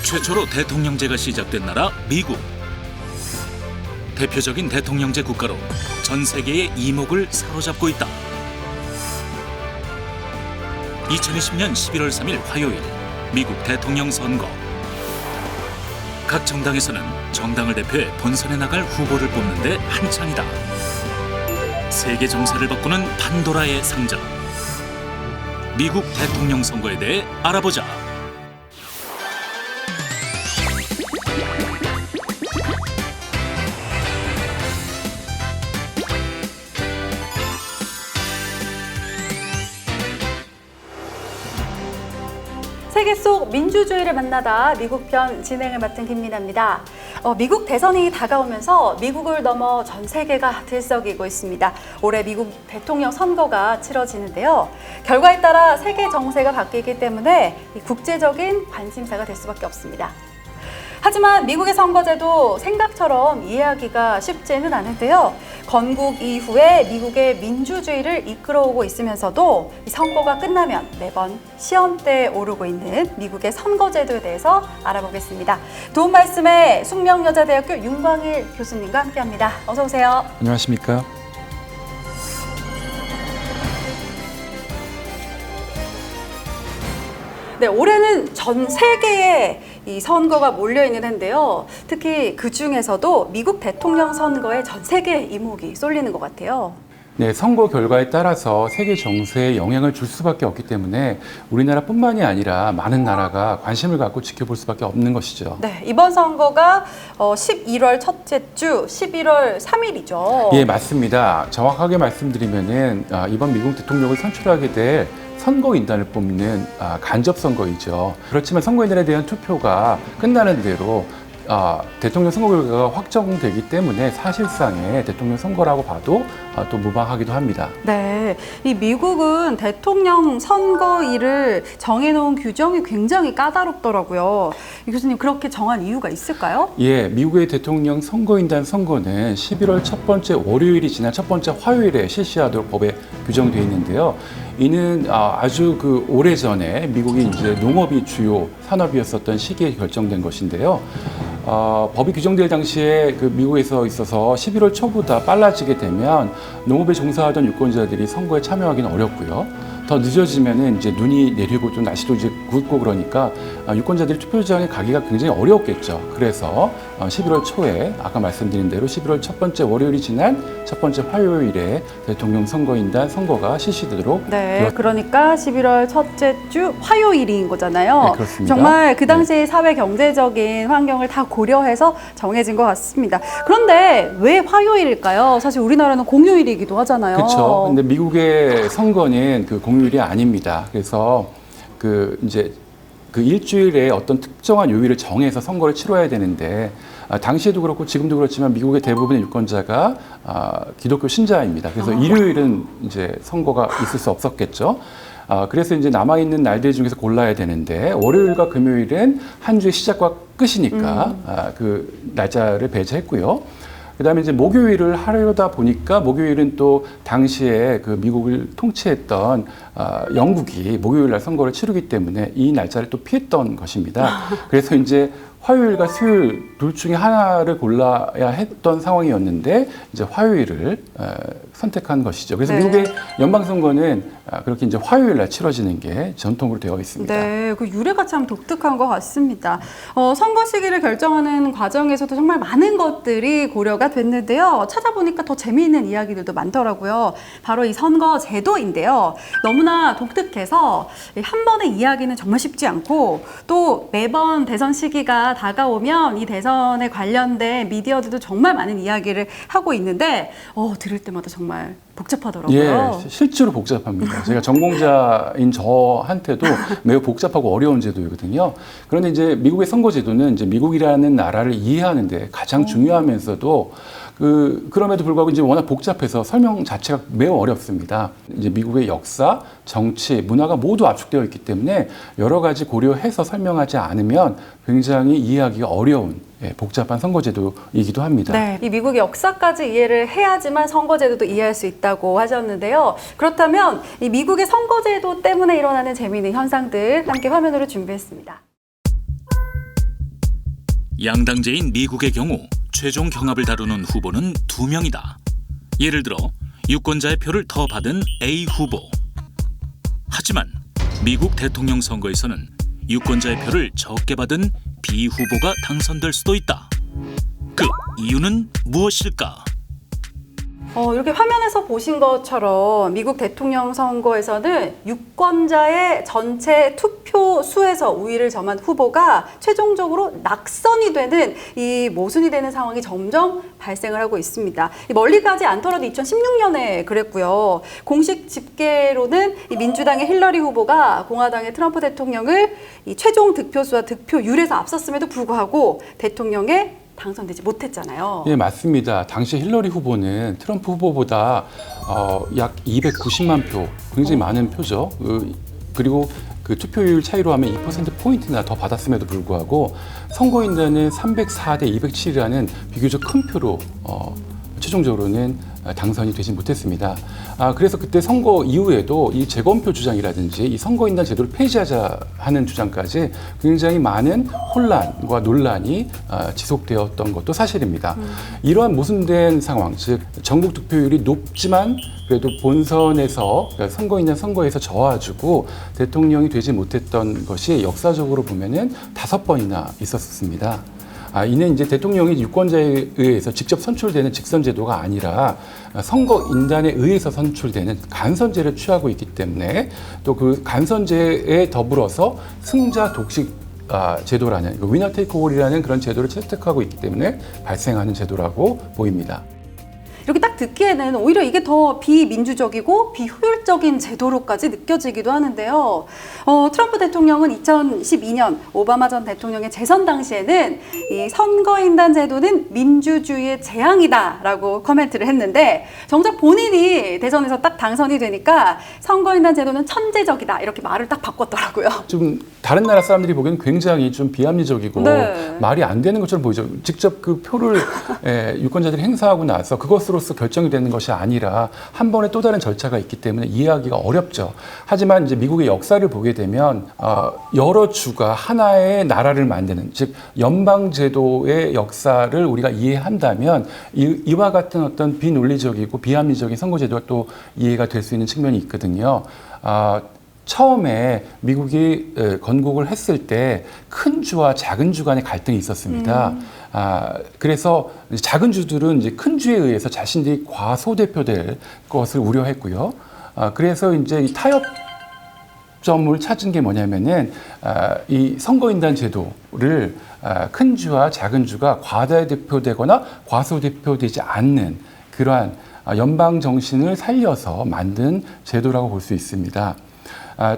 최초로 대통령제가 시작된 나라 미국. 대표적인 대통령제 국가로 전 세계의 이목을 사로잡고 있다. 2020년 11월 3일 화요일 미국 대통령 선거. 각 정당에서는 정당을 대표해 본선에 나갈 후보를 뽑는 데 한창이다. 세계 정세를 바꾸는 판도라의 상자. 미국 대통령 선거에 대해 알아보자. 세계 속 민주주의를 만나다 미국 편 진행을 맡은 김민아입니다. 미국 대선이 다가오면서 미국을 넘어 전 세계가 들썩이고 있습니다. 올해 미국 대통령 선거가 치러지는데요. 결과에 따라 세계 정세가 바뀌기 때문에 국제적인 관심사가 될 수밖에 없습니다. 하지만 미국의 선거제도 생각처럼 이해하기가 쉽지는 않은데요. 건국 이후에 미국의 민주주의를 이끌어오고 있으면서도 이 선거가 끝나면 매번 시험대에 오르고 있는 미국의 선거제도에 대해서 알아보겠습니다. 도움 말씀에 숙명여자대학교 윤광일 교수님과 함께합니다. 어서 오세요. 안녕하십니까? 네, 올해는 전 세계에 이 선거가 몰려있는 해인데요. 특히 그 중에서도 미국 대통령 선거에 전 세계 이목이 쏠리는 것 같아요. 네, 선거 결과에 따라서 세계 정세에 영향을 줄 수밖에 없기 때문에 우리나라뿐만이 아니라 많은 나라가 관심을 갖고 지켜볼 수밖에 없는 것이죠. 네, 이번 선거가 11월 첫째 주 11월 3일이죠. 예, 맞습니다. 정확하게 말씀드리면은 이번 미국 대통령을 선출하게 될 선거인단을 뽑는 간접 선거이죠. 그렇지만 선거인단에 대한 투표가 끝나는 대로 대통령 선거 결과가 확정되기 때문에 사실상의 대통령 선거라고 봐도 또 무방하기도 합니다. 네, 이 미국은 대통령 선거일을 정해놓은 규정이 굉장히 까다롭더라고요. 이 교수님, 그렇게 정한 이유가 있을까요? 예, 미국의 대통령 선거인단 선거는 11월 첫 번째 월요일이 지난 첫 번째 화요일에 실시하도록 법에 규정되어 있는데요. 이는 아주 오래전에 미국이 이제 농업이 주요 산업이었었던 시기에 결정된 것인데요. 법이 규정될 당시에 미국에서 있어서 11월 초보다 빨라지게 되면 농업에 종사하던 유권자들이 선거에 참여하기는 어렵고요. 더 늦어지면은 이제 눈이 내리고 좀 날씨도 이제 굵고 그러니까 유권자들이 투표장에 가기가 굉장히 어려웠겠죠. 그래서 11월 초에 아까 말씀드린 대로 11월 첫 번째 월요일이 지난 첫 번째 화요일에 대통령 선거인단 선거가 실시되도록 네, 그러니까 11월 첫째 주 화요일인 거잖아요. 네, 그렇습니다. 정말 그 당시의 사회 경제적인 환경을 다 고려해서 정해진 것 같습니다. 그런데 왜 화요일일까요? 사실 우리나라는 공휴일이기도 하잖아요. 그렇죠. 근데 미국의 선거는 공휴일이 아닙니다. 그래서 이제 일주일에 어떤 특정한 요일을 정해서 선거를 치러야 되는데 당시에도 그렇고 지금도 그렇지만 미국의 대부분의 유권자가 기독교 신자입니다. 그래서 일요일은 이제 선거가 있을 수 없었겠죠. 그래서 이제 남아있는 날들 중에서 골라야 되는데 월요일과 금요일은 한 주의 시작과 끝이니까 그 날짜를 배제했고요. 그다음에 이제 목요일을 하려다 보니까 목요일은 또 당시에 미국을 통치했던 영국이 목요일 날 선거를 치르기 때문에 이 날짜를 또 피했던 것입니다. 그래서 이제 화요일과 수요일 둘 중에 하나를 골라야 했던 상황이었는데 이제 화요일을 선택한 것이죠. 그래서 네. 미국의 연방선거는 그렇게 이제 화요일 날 치러지는 게 전통으로 되어 있습니다. 네, 그 유래가 참 독특한 것 같습니다. 선거 시기를 결정하는 과정에서도 정말 많은 것들이 고려가 됐는데요. 찾아보니까 더 재미있는 이야기들도 많더라고요. 바로 이 선거 제도인데요. 너무나 독특해서 한 번의 이야기는 정말 쉽지 않고 또 매번 대선 시기가 다가오면 이 대선에 관련된 미디어들도 정말 많은 이야기를 하고 있는데 들을 때마다 정말 복잡하더라고요. 예, 실제로 복잡합니다. 제가 전공자인 저한테도 매우 복잡하고 어려운 제도이거든요. 그런데 이제 미국의 선거 제도는 이제 미국이라는 나라를 이해하는데 가장 중요하면서도 그럼에도 불구하고 이제 워낙 복잡해서 설명 자체가 매우 어렵습니다. 이제 미국의 역사, 정치, 문화가 모두 압축되어 있기 때문에 여러 가지 고려해서 설명하지 않으면 굉장히 이해하기가 어려운 복잡한 선거제도이기도 합니다. 네, 이 미국의 역사까지 이해를 해야지만 선거제도도 이해할 수 있다고 하셨는데요. 그렇다면 이 미국의 선거제도 때문에 일어나는 재미있는 현상들 함께 화면으로 준비했습니다. 양당제인 미국의 경우 최종 경합을 다루는 후보는 2명이다. 예를 들어 유권자의 표를 더 받은 A 후보. 하지만 미국 대통령 선거에서는 유권자의 표를 적게 받은 B 후보가 당선될 수도 있다. 그 이유는 무엇일까? 이렇게 화면에서 보신 것처럼 미국 대통령 선거에서는 유권자의 전체 투표 수에서 우위를 점한 후보가 최종적으로 낙선이 되는 이 모순이 되는 상황이 점점 발생을 하고 있습니다. 멀리 가지 않더라도 2016년에 그랬고요. 공식 집계로는 이 민주당의 힐러리 후보가 공화당의 트럼프 대통령을 이 최종 득표수와 득표율에서 앞섰음에도 불구하고 대통령에 당선되지 못했잖아요. 예, 맞습니다. 당시 힐러리 후보는 트럼프 후보보다 약 290만 표, 굉장히 많은 표죠. 그리고 그 투표율 차이로 하면 2%포인트나 더 받았음에도 불구하고 선거인단은 304대 207이라는 비교적 큰 표로 최종적으로는 당선이 되지 못했습니다. 그래서 그때 선거 이후에도 이 재검표 주장이라든지 이 선거인단 제도를 폐지하자 하는 주장까지 굉장히 많은 혼란과 논란이 지속되었던 것도 사실입니다. 이러한 모순된 상황, 즉 전국 득표율이 높지만 그래도 본선에서 그러니까 선거인단 선거에서 져가지고 대통령이 되지 못했던 것이 역사적으로 보면은 5번이나 있었습니다. 이는 이제 대통령이 유권자에 의해서 직접 선출되는 직선제도가 아니라 선거인단에 의해서 선출되는 간선제를 취하고 있기 때문에 또 그 간선제에 더불어서 승자 독식 제도라는 위너 테이크 올이라는 그런 제도를 채택하고 있기 때문에 발생하는 제도라고 보입니다. 이렇게 딱 듣기에는 오히려 이게 더 비민주적이고 비효율적인 제도로까지 느껴지기도 하는데요. 트럼프 대통령은 2012년 오바마 전 대통령의 재선 당시에는 이 선거인단 제도는 민주주의의 재앙이다라고 코멘트를 했는데 정작 본인이 대선에서 딱 당선이 되니까 선거인단 제도는 천재적이다 이렇게 말을 딱 바꿨더라고요. 좀 다른 나라 사람들이 보기에는 굉장히 좀 비합리적이고 네. 말이 안 되는 것처럼 보이죠. 직접 그 표를 유권자들이 행사하고 나서 그것으로서 결정이 되는 것이 아니라 한 번에 또 다른 절차가 있기 때문에 이해하기가 어렵죠. 하지만 이제 미국의 역사를 보게 되면 여러 주가 하나의 나라를 만드는, 즉 연방제도의 역사를 우리가 이해한다면 이와 같은 어떤 비논리적이고 비합리적인 선거제도가 또 이해가 될 수 있는 측면이 있거든요. 처음에 미국이 건국을 했을 때 큰 주와 작은 주 간의 갈등이 있었습니다. 그래서 작은 주들은 이제 큰 주에 의해서 자신들이 과소대표될 것을 우려했고요. 그래서 이제 이 타협점을 찾은 게 뭐냐면은 이 선거인단 제도를 큰 주와 작은 주가 과다대표되거나 과소대표되지 않는 그러한 연방 정신을 살려서 만든 제도라고 볼 수 있습니다.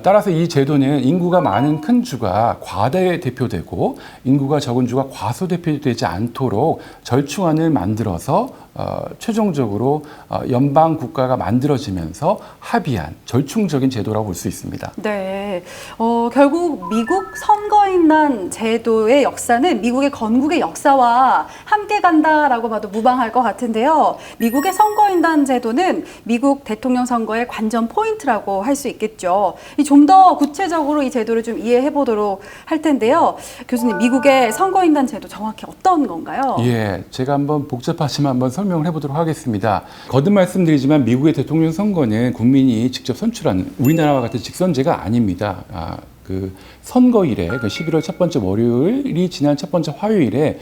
따라서 이 제도는 인구가 많은 큰 주가 과대대표되고 인구가 적은 주가 과소대표되지 않도록 절충안을 만들어서 최종적으로 연방 국가가 만들어지면서 합의한 절충적인 제도라고 볼 수 있습니다. 네, 결국 미국 선거인단 제도의 역사는 미국의 건국의 역사와 함께 간다라고 봐도 무방할 것 같은데요. 미국의 선거인단 제도는 미국 대통령 선거의 관전 포인트라고 할 수 있겠죠. 좀 더 구체적으로 이 제도를 좀 이해해 보도록 할 텐데요. 교수님, 미국의 선거인단 제도 정확히 어떤 건가요? 예, 제가 한번 복잡하지만 한번 설명을 해보도록 하겠습니다. 거듭 말씀드리지만 미국의 대통령 선거는 국민이 직접 선출하는 우리나라와 같은 직선제가 아닙니다. 그 선거일에 11월 첫 번째 월요일이 지난 첫 번째 화요일에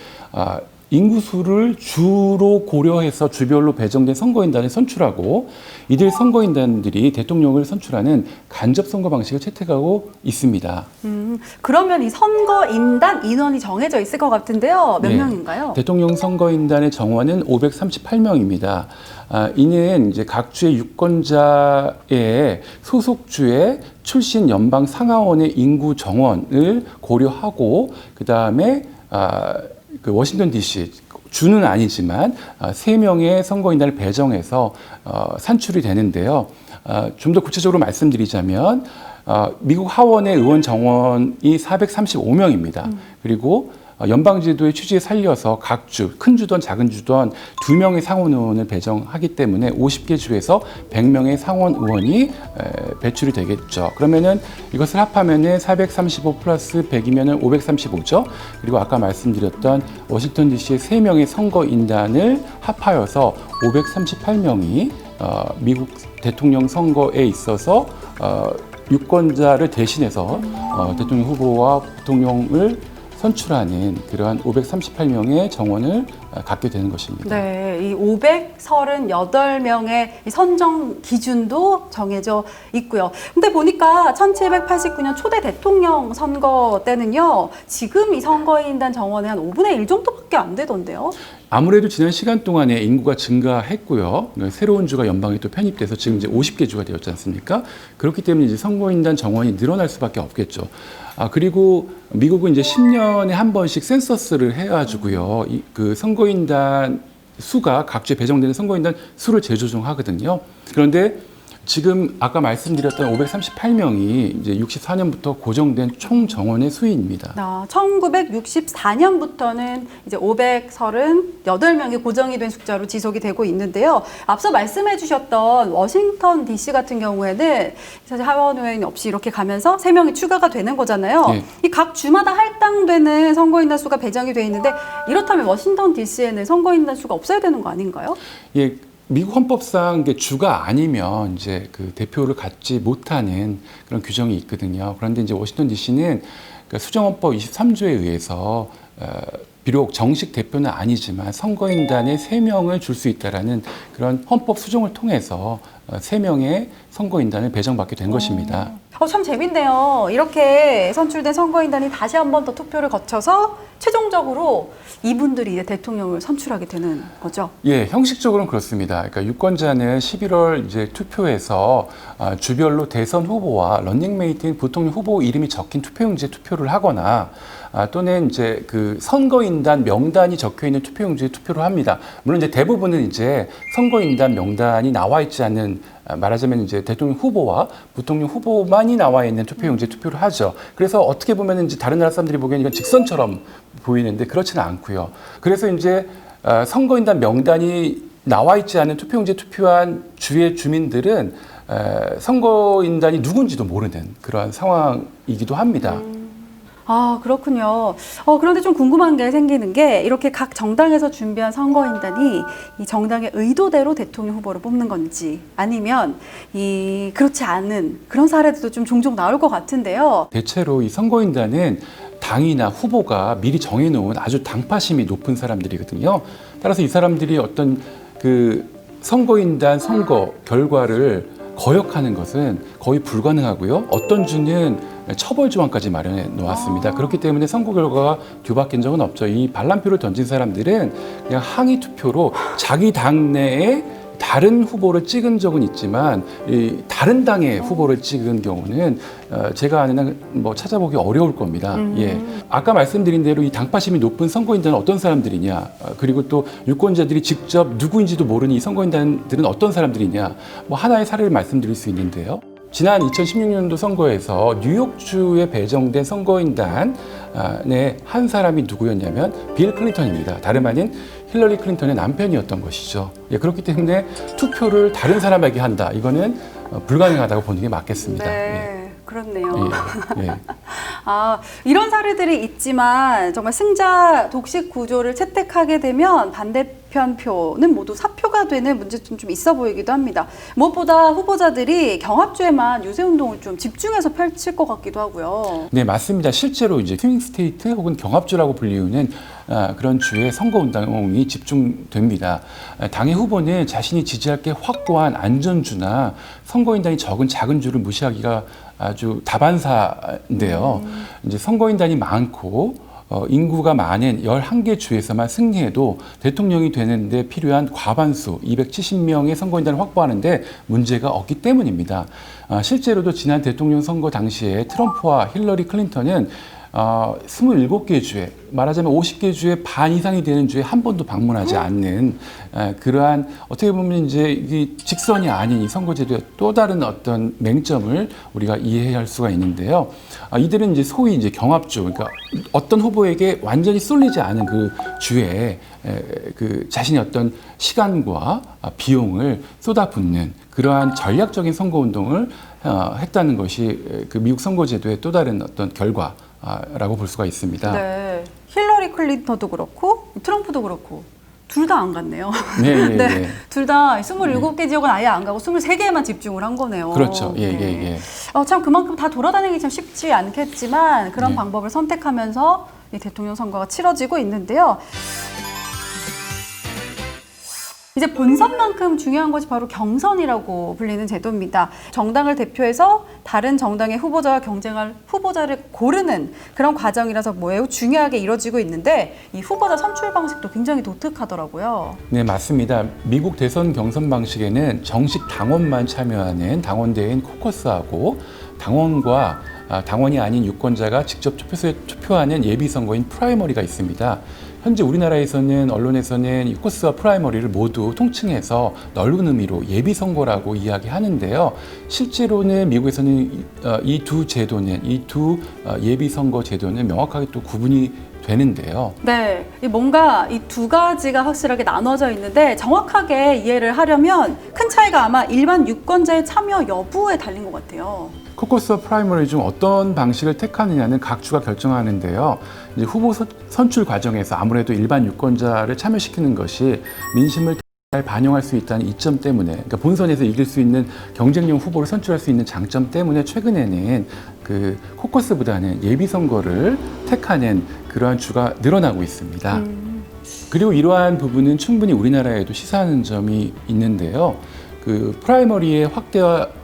인구수를 주로 고려해서 주별로 배정된 선거인단을 선출하고 이들 선거인단들이 대통령을 선출하는 간접 선거 방식을 채택하고 있습니다. 그러면 이 선거인단 인원이 정해져 있을 것 같은데요. 몇 명인가요? 대통령 선거인단의 정원은 538명입니다. 이는 이제 각 주의 유권자의 소속주의 출신 연방 상하원의 인구 정원을 고려하고 그 다음에 그 워싱턴 DC 주는 아니지만 3명의 선거인단을 배정해서 산출이 되는데요. 좀 더 구체적으로 말씀드리자면 미국 하원의 의원 정원이 435명입니다. 그리고 연방제도의 취지에 살려서 각 주, 큰 주든 작은 주든 2명의 상원 의원을 배정하기 때문에 50개 주에서 100명의 상원 의원이 배출이 되겠죠. 그러면은 이것을 합하면은 435 플러스 100이면은 535죠. 그리고 아까 말씀드렸던 워싱턴 DC의 3명의 선거인단을 합하여서 538명이 미국 대통령 선거에 있어서 유권자를 대신해서 대통령 후보와 부통령을 선출하는 그러한 538명의 정원을 갖게 되는 것입니다. 네, 이 538명의 선정 기준도 정해져 있고요. 근데 보니까 1789년 초대 대통령 선거 때는요, 지금 이 선거인단 정원의 한 5분의 1 정도밖에 안 되던데요. 아무래도 지난 시간 동안에 인구가 증가했고요. 새로운 주가 연방에 또 편입돼서 지금 이제 50개 주가 되었지 않습니까? 그렇기 때문에 이제 선거인단 정원이 늘어날 수밖에 없겠죠. 그리고 미국은 이제 10년에 한 번씩 센서스를 해가지고요. 그 선거인단 수가 각 주에 배정되는 선거인단 수를 재조정하거든요. 그런데 지금 아까 말씀드렸던 538명이 이제 64년부터 고정된 총 정원의 수입니다. 1964년부터는 이제 538명이 고정이 된 숫자로 지속이 되고 있는데요. 앞서 말씀해 주셨던 워싱턴 DC 같은 경우에는 사실 하원 의원이 없이 이렇게 가면서 3명이 추가가 되는 거잖아요. 네. 이 각 주마다 할당되는 선거인단 수가 배정이 돼 있는데 이렇다면 워싱턴 DC에는 선거인단 수가 없어야 되는 거 아닌가요? 예. 미국 헌법상 주가 아니면 이제 그 대표를 갖지 못하는 그런 규정이 있거든요. 그런데 이제 워싱턴 DC는 수정헌법 23조에 의해서 비록 정식 대표는 아니지만 선거인단에 3명을 줄 수 있다라는 그런 헌법 수정을 통해서 3명의 선거인단을 배정받게 된 것입니다. 참 재밌네요. 이렇게 선출된 선거인단이 다시 한 번 더 투표를 거쳐서 최종적으로 이분들이 이제 대통령을 선출하게 되는 거죠. 예, 형식적으로는 그렇습니다. 그러니까 유권자는 11월 이제 투표에서 주별로 대선 후보와 런닝메이트인 부통령 후보 이름이 적힌 투표용지에 투표를 하거나 또는 이제 그 선거인단 명단이 적혀 있는 투표용지에 투표를 합니다. 물론 이제 대부분은 이제 선거인단 명단이 나와 있지 않는, 말하자면 이제 대통령 후보와 부통령 후보만이 나와 있는 투표용지에 투표를 하죠. 그래서 어떻게 보면 이제 다른 나라 사람들이 보기엔 이건 직선처럼 보이는데 그렇지는 않고요. 그래서 이제 선거인단 명단이 나와 있지 않은 투표용지에 투표한 주의 주민들은 선거인단이 누군지도 모르는 그러한 상황이기도 합니다. 그렇군요. 그런데 좀 궁금한 게 생기는 게 이렇게 각 정당에서 준비한 선거인단이 이 정당의 의도대로 대통령 후보를 뽑는 건지 아니면 그렇지 않은 그런 사례들도 좀 종종 나올 것 같은데요. 대체로 이 선거인단은 당이나 후보가 미리 정해놓은 아주 당파심이 높은 사람들이거든요. 따라서 이 사람들이 어떤 그 선거인단 선거 결과를 거역하는 것은 거의 불가능하고요. 어떤 주는 처벌 조항까지 마련해 놓았습니다. 그렇기 때문에 선거 결과가 뒤바뀐 적은 없죠. 이 반란표를 던진 사람들은 그냥 항의 투표로 자기 당내에 다른 후보를 찍은 적은 있지만 다른 당의 후보를 찍은 경우는 제가 아는 한 뭐 찾아보기 어려울 겁니다. 예. 아까 말씀드린 대로 이 당파심이 높은 선거인단은 어떤 사람들이냐, 그리고 또 유권자들이 직접 누구인지도 모르는 이 선거인단들은 어떤 사람들이냐, 뭐 하나의 사례를 말씀드릴 수 있는데요. 지난 2016년도 선거에서 뉴욕주에 배정된 선거인단의 한 사람이 누구였냐면 빌 클린턴입니다. 다름 아닌 힐러리 클린턴의 남편이었던 것이죠. 예, 그렇기 때문에 투표를 다른 사람에게 한다. 이거는 불가능하다고 보는 게 맞겠습니다. 네, 그렇네요. 예, 예. 이런 사례들이 있지만 정말 승자 독식 구조를 채택하게 되면 반대편 표는 모두 사표가 되는 문제점 좀 있어 보이기도 합니다. 무엇보다 후보자들이 경합주에만 유세운동을 좀 집중해서 펼칠 것 같기도 하고요. 네, 맞습니다. 실제로 이제 스윙 스테이트 혹은 경합주라고 불리우는 그런 주에 선거운동이 집중됩니다. 당의 후보는 자신이 지지할 게 확고한 안전주나 선거인단이 적은 작은 주를 무시하기가 아주 다반사인데요. 이제 선거인단이 많고 인구가 많은 11개 주에서만 승리해도 대통령이 되는데 필요한 과반수 270명의 선거인단을 확보하는데 문제가 없기 때문입니다. 실제로도 지난 대통령 선거 당시에 트럼프와 힐러리 클린턴은 27개 주에, 말하자면 50개 주에 반 이상이 되는 주에 한 번도 방문하지 않는 그러한 어떻게 보면 이제 이 직선이 아닌 이 선거제도의 또 다른 어떤 맹점을 우리가 이해해야 할 수가 있는데요. 이들은 이제 소위 이제 경합주, 그러니까 어떤 후보에게 완전히 쏠리지 않은 그 주에 그 자신의 어떤 시간과 비용을 쏟아붓는 그러한 전략적인 선거운동을 했다는 것이 그 미국 선거제도의 또 다른 어떤 결과라고 볼 수가 있습니다. 네, 힐러리 클린턴도 그렇고 트럼프도 그렇고 둘 다 안 갔네요. 네, 네, 둘 다 27개 지역은 아예 안 가고 23개에만 집중을 한 거네요. 그렇죠. 예, 네. 예, 예. 참 그만큼 다 돌아다니기 참 쉽지 않겠지만 그런 네. 방법을 선택하면서 이 대통령 선거가 치러지고 있는데요. 이제 본선만큼 중요한 것이 바로 경선이라고 불리는 제도입니다. 정당을 대표해서 다른 정당의 후보자와 경쟁할 후보자를 고르는 그런 과정이라서 매우 중요하게 이루어지고 있는데 이 후보자 선출 방식도 굉장히 독특하더라고요. 네, 맞습니다. 미국 대선 경선 방식에는 정식 당원만 참여하는 당원대회인 코커스하고 당원과 당원이 아닌 유권자가 직접 투표소에 투표하는 예비선거인 프라이머리가 있습니다. 현재 우리나라에서는 언론에서는 이 코커스와 프라이머리를 모두 통칭해서 넓은 의미로 예비선거라고 이야기하는데요. 실제로는 미국에서는 이 두 제도는, 이 두 예비선거 제도는 명확하게 또 구분이 되는데요. 네, 뭔가 이 두 가지가 확실하게 나눠져 있는데 정확하게 이해를 하려면 큰 차이가 아마 일반 유권자의 참여 여부에 달린 것 같아요. 코커스와 프라이머리 중 어떤 방식을 택하느냐는 각 주가 결정하는데요. 이제 후보 선출 과정에서 아무래도 일반 유권자를 참여시키는 것이 민심을 잘 반영할 수 있다는 이점 때문에, 그러니까 본선에서 이길 수 있는 경쟁력 후보를 선출할 수 있는 장점 때문에 최근에는 그 코커스보다는 예비 선거를 택하는 그러한 주가 늘어나고 있습니다. 그리고 이러한 부분은 충분히 우리나라에도 시사하는 점이 있는데요. 그 프라이머리의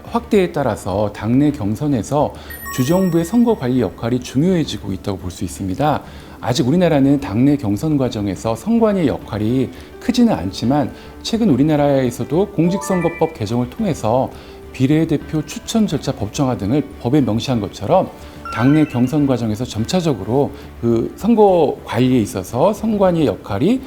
확대에 따라서 당내 경선에서 주정부의 선거 관리 역할이 중요해지고 있다고 볼 수 있습니다. 아직 우리나라는 당내 경선 과정에서 선관위의 역할이 크지는 않지만 최근 우리나라에서도 공직선거법 개정을 통해서 비례대표 추천 절차 법정화 등을 법에 명시한 것처럼 당내 경선 과정에서 점차적으로 그 선거 관리에 있어서 선관위의 역할이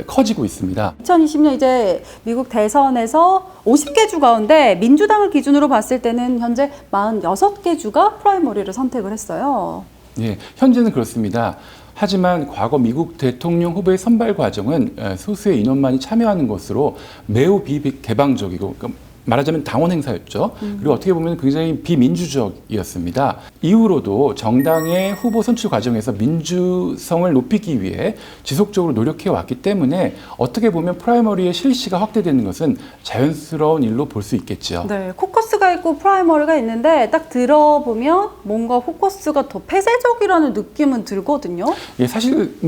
커지고 있습니다. 2020년 이제 미국 대선에서 50개 주 가운데 민주당을 기준으로 봤을 때는 현재 46개 주가 프라이머리를 선택을 했어요. 예, 현재는 그렇습니다. 하지만 과거 미국 대통령 후보의 선발 과정은 소수의 인원만이 참여하는 것으로 매우 비개방적이고, 말하자면 당원 행사였죠. 그리고 어떻게 보면 굉장히 비민주적이었습니다. 이후로도 정당의 후보 선출 과정에서 민주성을 높이기 위해 지속적으로 노력해 왔기 때문에 어떻게 보면 프라이머리의 실시가 확대되는 것은 자연스러운 일로 볼 수 있겠죠. 네, 코커스가 있고 프라이머리가 있는데 딱 들어보면 뭔가 코커스가 더 폐쇄적이라는 느낌은 들거든요. 예, 사실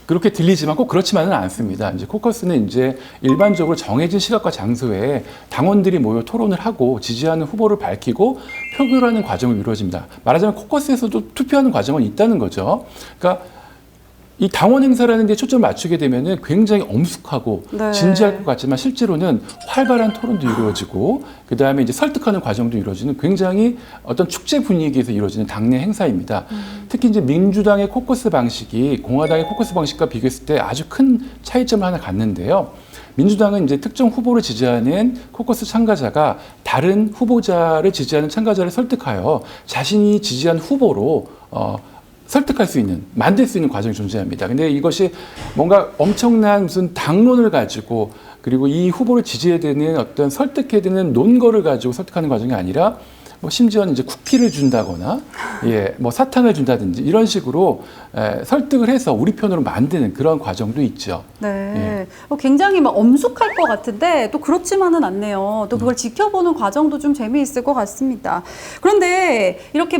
그렇게 들리지만 꼭 그렇지만은 않습니다. 이제 코커스는 이제 일반적으로 정해진 시각과 장소에 당원들이 모여 토론을 하고 지지하는 후보를 밝히고 표결하는 과정을 이루어집니다. 말하자면 코커스에서도 투표하는 과정은 있다는 거죠. 그러니까 이 당원 행사라는 데 초점을 맞추게 되면은 굉장히 엄숙하고 네. 진지할 것 같지만 실제로는 활발한 토론도 이루어지고 그 다음에 이제 설득하는 과정도 이루어지는 굉장히 어떤 축제 분위기에서 이루어지는 당내 행사입니다. 특히 이제 민주당의 코커스 방식이 공화당의 코커스 방식과 비교했을 때 아주 큰 차이점을 하나 갖는데요. 민주당은 이제 특정 후보를 지지하는 코커스 참가자가 다른 후보자를 지지하는 참가자를 설득하여 자신이 지지한 후보로 설득할 수 있는, 만들 수 있는 과정이 존재합니다. 근데 이것이 뭔가 엄청난 무슨 당론을 가지고 그리고 이 후보를 지지해야 되는 어떤 설득해야 되는 논거를 가지고 설득하는 과정이 아니라 심지어는 이제 쿠키를 준다거나 사탕을 준다든지 이런 식으로 설득을 해서 우리 편으로 만드는 그런 과정도 있죠. 네, 굉장히 엄숙할 것 같은데 또 그렇지만은 않네요. 또 그걸 지켜보는 과정도 좀 재미있을 것 같습니다. 그런데 이렇게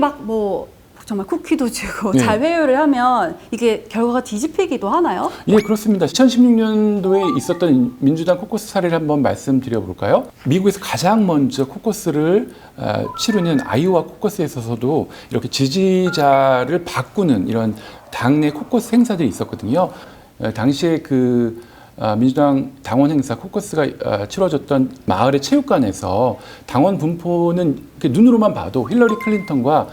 정말 쿠키도 주고 네. 잘 회유를 하면 이게 결과가 뒤집히기도 하나요? 예, 그렇습니다. 2016년도에 있었던 민주당 코커스 사례를 한번 말씀드려 볼까요? 미국에서 가장 먼저 코커스를 치르는 아이오와 코커스에 있어서도 이렇게 지지자를 바꾸는 이런 당내 코커스 행사들이 있었거든요. 당시에 민주당 당원 행사 코커스가 치러졌던 마을의 체육관에서 당원 분포는 눈으로만 봐도 힐러리 클린턴과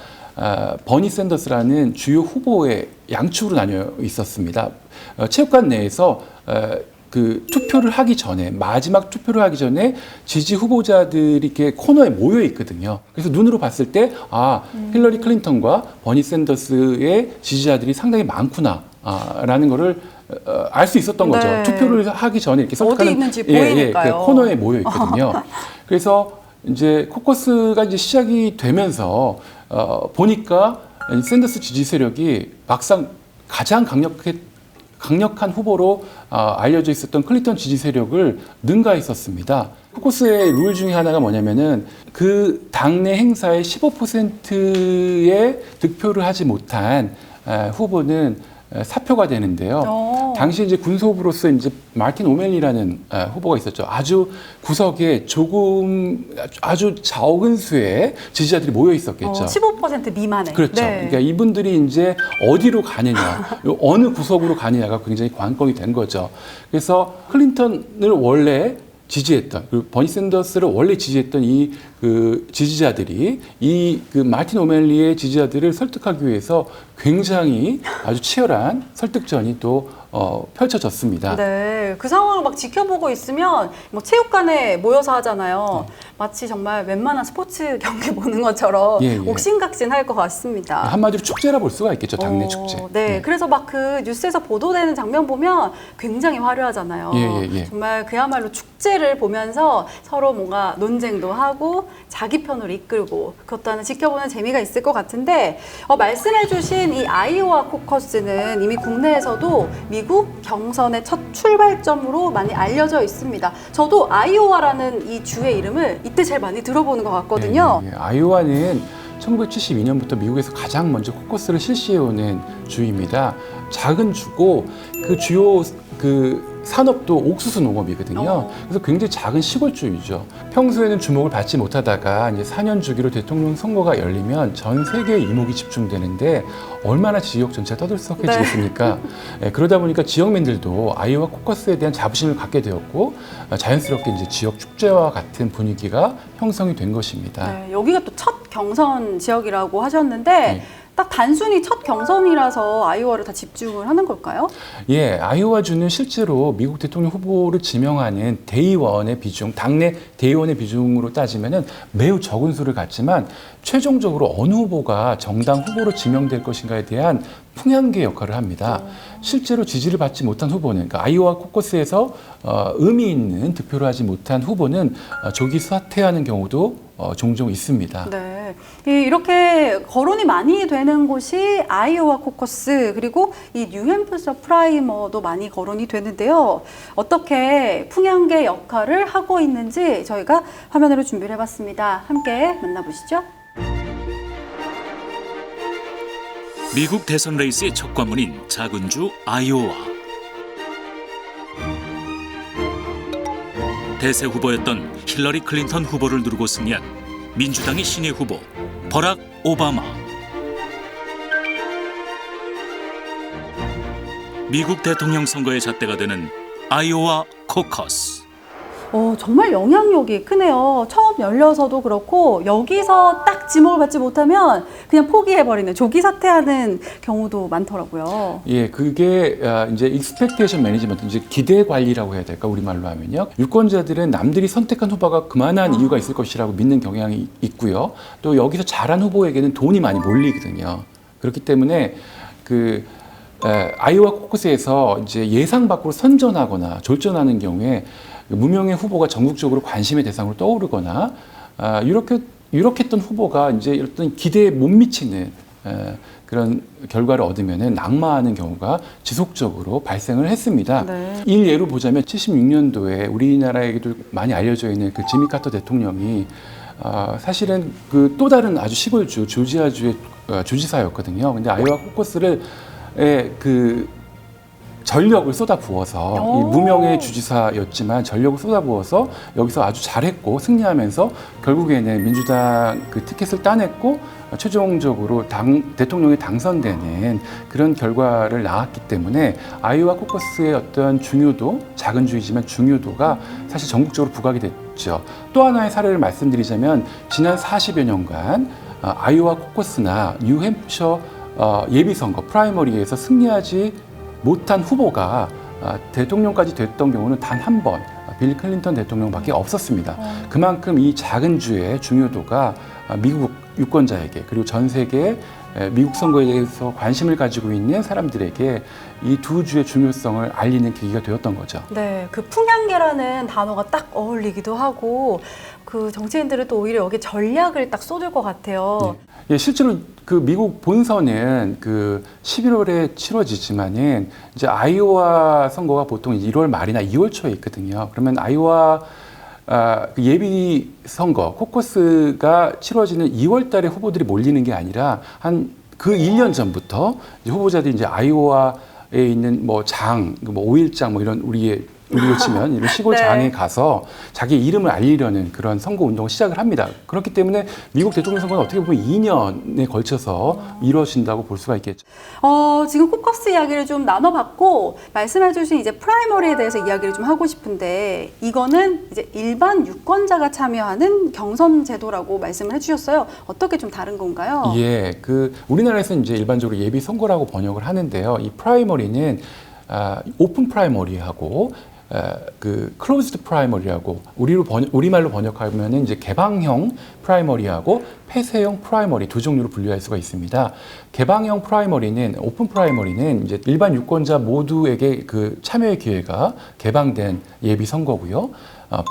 버니 샌더스라는 주요 후보의 양측으로 나뉘어 있었습니다. 체육관 내에서 그 투표를 하기 전에 마지막 투표를 하기 전에 지지 후보자들이 이렇게 코너에 모여 있거든요. 그래서 눈으로 봤을 때 힐러리 클린턴과 버니 샌더스의 지지자들이 상당히 많구나라는 거를 알 수 있었던 거죠. 네. 투표를 하기 전에 이렇게 설득하는 어디 있는지 보이니까요. 그 코너에 모여 있거든요. 그래서 이제 코커스가 이제 시작이 되면서 보니까 샌더스 지지 세력이 막상 가장 강력한 후보로 알려져 있었던 클린턴 지지 세력을 능가했었습니다. 코커스의 룰 중에 하나가 뭐냐면은 그 당내 행사의 15%의 득표를 하지 못한 후보는 사표가 되는데요. 당시 이제 군소부로서 이제 마틴 오멜리라는 후보가 있었죠. 아주 구석에 아주 적은 수의 지지자들이 모여 있었겠죠. 15% 미만에. 그렇죠. 네. 그러니까 이분들이 이제 어디로 가느냐, 어느 구석으로 가느냐가 굉장히 관건이 된 거죠. 그래서 클린턴을 원래 지지했던, 그리고 버니 샌더스를 원래 지지했던 그 지지자들이 그 마틴 오멜리의 지지자들을 설득하기 위해서 굉장히 아주 치열한 설득전이 또 펼쳐졌습니다. 네, 그 상황을 막 지켜보고 있으면 뭐 체육관에 모여서 하잖아요. 마치 정말 웬만한 스포츠 경기 보는 것처럼 예. 옥신각신할 것 같습니다. 한마디로 축제라 볼 수가 있겠죠, 당내 축제. 네, 예. 그래서 막 그 뉴스에서 보도되는 장면 보면 굉장히 화려하잖아요. 예. 정말 그야말로 축제를 보면서 서로 뭔가 논쟁도 하고 자기 편으로 이끌고 그것도 하나 지켜보는 재미가 있을 것 같은데 말씀해주신 이 아이오와 코커스는 이미 국내에서도 미국 경선의 첫 출발점으로 많이 알려져 있습니다. 저도 아이오와라는 이 주의 이름을 이때 제일 많이 들어보는 것 같거든요. 예. 아이오와는 1972년부터 미국에서 가장 먼저 코커스를 실시해오는 주입니다. 작은 주고 그 주요 산업도 옥수수 농업이거든요. 그래서 굉장히 작은 시골주이죠. 평소에는 주목을 받지 못하다가 이제 4년 주기로 대통령 선거가 열리면 전 세계의 이목이 집중되는데 얼마나 지역 전체가 떠들썩해지겠습니까? 네, 그러다 보니까 지역민들도 아이오와 코커스에 대한 자부심을 갖게 되었고 자연스럽게 이제 지역 축제와 같은 분위기가 형성이 된 것입니다. 네, 여기가 또 첫 경선 지역이라고 하셨는데 딱 단순히 첫 경선이라서 아이오와를 다 집중을 하는 걸까요? 예, 아이오와주는 실제로 미국 대통령 후보를 지명하는 대의원의 비중, 당내 대의원의 비중으로 따지면은 매우 적은 수를 갖지만 최종적으로 어느 후보가 정당 후보로 지명될 것인가에 대한 풍향계 역할을 합니다. 실제로 지지를 받지 못한 후보는, 그러니까 아이오와 코커스에서 의미 있는 득표를 하지 못한 후보는 조기 사퇴하는 경우도 종종 있습니다. 네, 이렇게 거론이 많이 되는 곳이 아이오와 코커스 그리고 이 뉴햄프셔 프라이머도 많이 거론이 되는데요. 어떻게 풍향계 역할을 하고 있는지 저희가 화면으로 준비를 해봤습니다. 함께 만나보시죠. 미국 대선 레이스의 첫 관문인 작은 주 아이오와. 대세 후보였던 힐러리 클린턴 후보를 누르고 승리한 민주당의 신예 후보 버락 오바마. 미국 대통령 선거의 잣대가 되는 아이오와 코커스. 정말 영향력이 크네요. 처음 열려서도 그렇고 여기서 딱 지목을 받지 못하면 그냥 포기해버리는 조기 사퇴하는 경우도 많더라고요. 예, 그게 이제 익스펙테이션 매니지먼트, 이제 기대 관리라고 해야 될까, 우리말로 하면요. 유권자들은 남들이 선택한 후보가 그만한 이유가 있을 것이라고 믿는 경향이 있고요. 또 여기서 잘한 후보에게는 돈이 많이 몰리거든요. 그렇기 때문에 아이오와 코커스에서 이제 예상 밖으로 선전하거나 졸전하는 경우에 무명의 후보가 전국적으로 관심의 대상으로 떠오르거나 유력했던 후보가 이제 어떤 기대에 못 미치는 그런 결과를 얻으면은 낙마하는 경우가 지속적으로 발생을 했습니다. 네. 일예로 보자면 76년도에 우리나라에게도 많이 알려져 있는 그 지미 카터 대통령이 사실은 그 또 다른 아주 시골주 조지아주의 주지사였거든요. 근데 아이오와 코커스를 전력을 쏟아부어서 이 무명의 주지사였지만 전력을 쏟아부어서 여기서 아주 잘했고 승리하면서 결국에는 민주당 그 티켓을 따냈고 최종적으로 대통령에 당선되는 그런 결과를 낳았기 때문에 아이오와 코커스의 어떤 중요도, 작은 주이지만 중요도가 사실 전국적으로 부각이 됐죠. 또 하나의 사례를 말씀드리자면 지난 40여 년간 아이오와 코커스나 뉴햄프셔 예비선거 프라이머리에서 승리하지 못한 후보가 대통령까지 됐던 경우는 단 한 번, 빌 클린턴 대통령밖에 없었습니다. 그만큼 이 작은 주의 중요도가 미국 유권자에게 그리고 전 세계 미국 선거에 대해서 관심을 가지고 있는 사람들에게 이 두 주의 중요성을 알리는 계기가 되었던 거죠. 네, 그 풍향계라는 단어가 딱 어울리기도 하고 그 정치인들은 또 오히려 여기 전략을 딱 쏟을 것 같아요. 네. 예, 실제로 그 미국 본선은 그 11월에 치러지지만은 이제 아이오와 선거가 보통 1월 말이나 2월 초에 있거든요. 그러면 아이오와 그 예비 선거 코커스가 치러지는 2월 달에 후보들이 몰리는 게 아니라 한 그 1년 전부터 이제 후보자들이 이제 아이오와에 있는 뭐 장, 뭐 5일장 뭐 이런 우리로 치면 이런 시골 네. 장에 가서 자기 이름을 알리려는 그런 선거 운동을 시작을 합니다. 그렇기 때문에 미국 대통령 선거는 어떻게 보면 2년에 걸쳐서 이루어진다고 볼 수가 있겠죠. 지금 코커스 이야기를 좀 나눠봤고 말씀해주신 이제 프라이머리에 대해서 이야기를 좀 하고 싶은데 이거는 이제 일반 유권자가 참여하는 경선 제도라고 말씀을 해주셨어요. 어떻게 좀 다른 건가요? 예, 그 우리나라에서는 이제 일반적으로 예비 선거라고 번역을 하는데요. 이 프라이머리는 오픈 프라이머리하고 그 클로즈드 프라이머리하고 우리말로 번역하면은 이제 개방형 프라이머리하고 폐쇄형 프라이머리 두 종류로 분류할 수가 있습니다. 개방형 프라이머리는 오픈 프라이머리는 이제 일반 유권자 모두에게 그 참여의 기회가 개방된 예비 선거고요.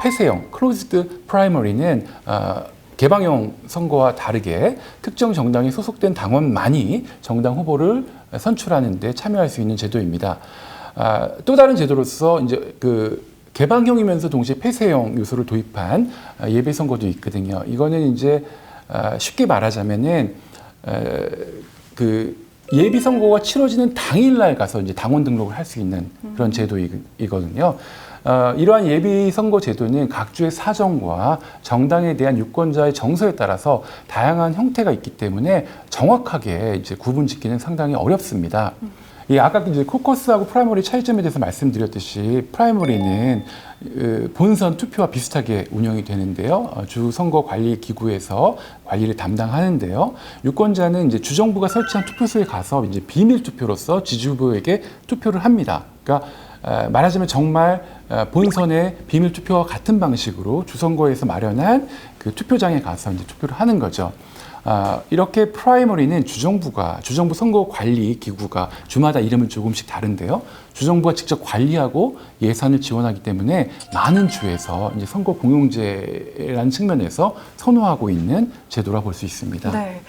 폐쇄형 클로즈드 프라이머리는 개방형 선거와 다르게 특정 정당에 소속된 당원만이 정당 후보를 선출하는 데 참여할 수 있는 제도입니다. 또 다른 제도로서 이제 그 개방형이면서 동시에 폐쇄형 요소를 도입한 예비 선거도 있거든요. 이거는 이제 쉽게 말하자면은 그 예비 선거가 치러지는 당일날 가서 이제 당원 등록을 할 수 있는 그런 제도이거든요. 이러한 예비 선거 제도는 각 주의 사정과 정당에 대한 유권자의 정서에 따라서 다양한 형태가 있기 때문에 정확하게 이제 구분 짓기는 상당히 어렵습니다. 예, 아까 이제 코커스하고 프라이머리 차이점에 대해서 말씀드렸듯이 프라이머리는 본선 투표와 비슷하게 운영이 되는데요. 주 선거 관리 기구에서 관리를 담당하는데요. 유권자는 이제 주정부가 설치한 투표소에 가서 이제 비밀 투표로서 지지 후보에게 투표를 합니다. 그러니까 말하자면 정말 본선의 비밀 투표와 같은 방식으로 주선거에서 마련한 그 투표장에 가서 이제 투표를 하는 거죠. 이렇게 프라이머리는 주정부 선거관리기구가 주마다 이름은 조금씩 다른데요. 주정부가 직접 관리하고 예산을 지원하기 때문에 많은 주에서 이제 선거 공용제라는 측면에서 선호하고 있는 제도라 볼 수 있습니다. 네,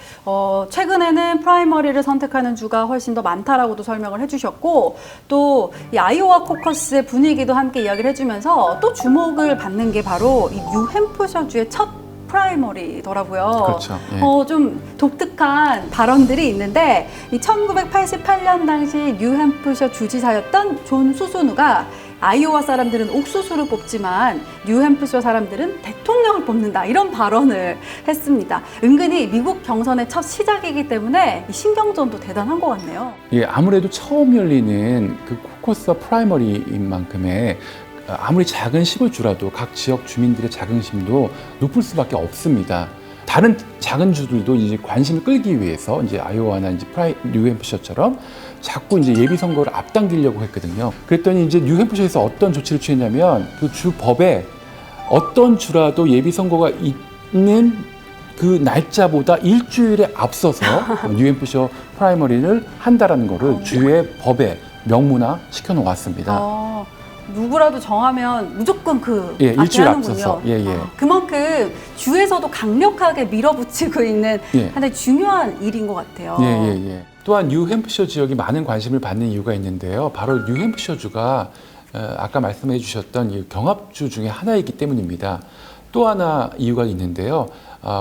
최근에는 프라이머리를 선택하는 주가 훨씬 더 많다라고도 설명을 해주셨고 또 이 아이오와 코커스의 분위기도 함께 이야기를 해주면서 또 주목을 받는 게 바로 이 뉴햄프셔 주의 첫 프라이머리더라고요. 그렇죠. 예. 좀 독특한 발언들이 있는데 이 1988년 당시 뉴햄프셔 주지사였던 존 수스누가 아이오와 사람들은 옥수수를 뽑지만 뉴햄프셔 사람들은 대통령을 뽑는다 이런 발언을 했습니다. 은근히 미국 경선의 첫 시작이기 때문에 이 신경전도 대단한 것 같네요. 예, 아무래도 처음 열리는 그 코커스와 프라이머리인 만큼의 아무리 작은 시골주라도 각 지역 주민들의 자긍심도 높을 수밖에 없습니다. 다른 작은 주들도 이제 관심을 끌기 위해서 이제 아이오와나 이제 뉴햄프셔처럼 자꾸 이제 예비 선거를 앞당기려고 했거든요. 그랬더니 이제 뉴햄프셔에서 어떤 조치를 취했냐면 그 주 법에 어떤 주라도 예비 선거가 있는 그 날짜보다 일주일에 앞서서 뉴햄프셔 프라이머리를 한다라는 거를 주의 법에 명문화 시켜놓았습니다. 누구라도 정하면 무조건 예, 일주일 하는군요. 앞서서. 예. 그만큼 주에서도 강력하게 밀어붙이고 있는 예. 하나의 중요한 일인 것 같아요. 예. 또한 뉴햄프셔 지역이 많은 관심을 받는 이유가 있는데요. 바로 뉴햄프셔주가 아까 말씀해 주셨던 이 경합주 중에 하나이기 때문입니다. 또 하나 이유가 있는데요.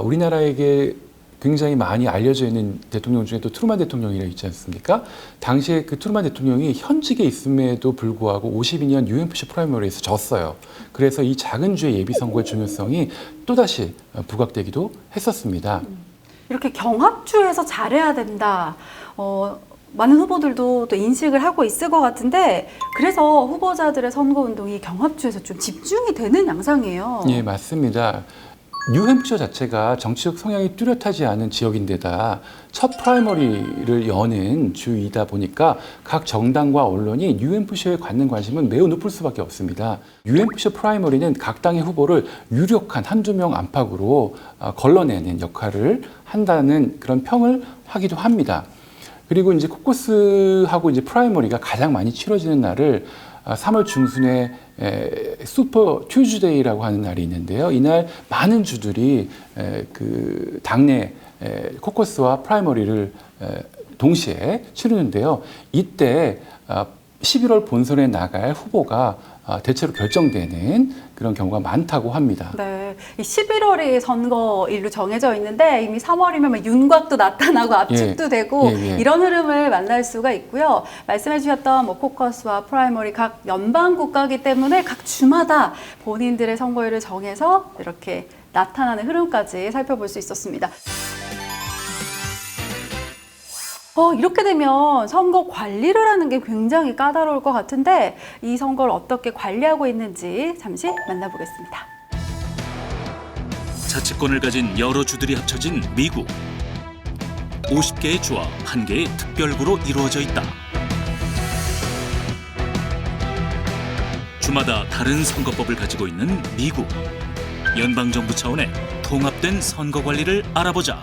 우리나라에게 굉장히 많이 알려져 있는 대통령 중에 또 트루만 대통령이라고 있지 않습니까? 당시에 그 트루만 대통령이 현직에 있음에도 불구하고 52년 뉴햄프셔 프라이머리에서 졌어요. 그래서 이 작은 주의 예비선거의 중요성이 또다시 부각되기도 했었습니다. 이렇게 경합주에서 잘해야 된다. 많은 후보들도 또 인식을 하고 있을 것 같은데 그래서 후보자들의 선거운동이 경합주에서 좀 집중이 되는 양상이에요. 예, 맞습니다. 뉴햄프셔 자체가 정치적 성향이 뚜렷하지 않은 지역인데다 첫 프라이머리를 여는 주이다 보니까 각 정당과 언론이 뉴햄프셔에 갖는 관심은 매우 높을 수밖에 없습니다. 뉴햄프셔 프라이머리는 각 당의 후보를 유력한 한두 명 안팎으로 걸러내는 역할을 한다는 그런 평을 하기도 합니다. 그리고 이제 코커스하고 이제 프라이머리가 가장 많이 치러지는 날을 3월 중순에 슈퍼 튜즈데이라고 하는 날이 있는데요. 이날 많은 주들이 그 당내 코커스와 프라이머리를 동시에 치르는데요. 이때 11월 본선에 나갈 후보가 대체로 결정되는 그런 경우가 많다고 합니다. 네, 이 11월이 선거일로 정해져 있는데 이미 3월이면 윤곽도 나타나고 압축도 되고 이런 흐름을 만날 수가 있고요. 말씀해 주셨던 뭐 코커스와 프라이머리 각 연방 국가이기 때문에 각 주마다 본인들의 선거일을 정해서 이렇게 나타나는 흐름까지 살펴볼 수 있었습니다. 이렇게 되면 선거 관리를 하는 게 굉장히 까다로울 것 같은데 이 선거를 어떻게 관리하고 있는지 잠시 만나보겠습니다. 자치권을 가진 여러 주들이 합쳐진 미국. 50개의 주와 1개의 특별구로 이루어져 있다. 주마다 다른 선거법을 가지고 있는 미국. 연방정부 차원의 통합된 선거 관리를 알아보자.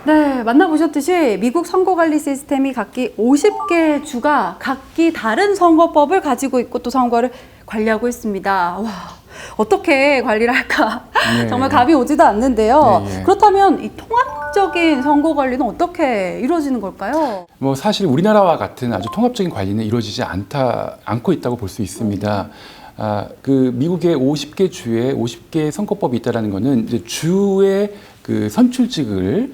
네, 만나보셨듯이 미국 선거관리 시스템이 각기 50개의 주가 각기 다른 선거법을 가지고 있고 또 선거를 관리하고 있습니다. 와, 어떻게 관리를 할까? 정말 감이 오지도 않는데요. 그렇다면 이 통합적인 선거 관리는 어떻게 이루어지는 걸까요? 뭐 사실 우리나라와 같은 아주 통합적인 관리는 이루어지지 않고 있다고 볼 수 있습니다. 그 미국의 50개 주에 50개의 선거법이 있다라는 것은 이제 주의 그 선출직을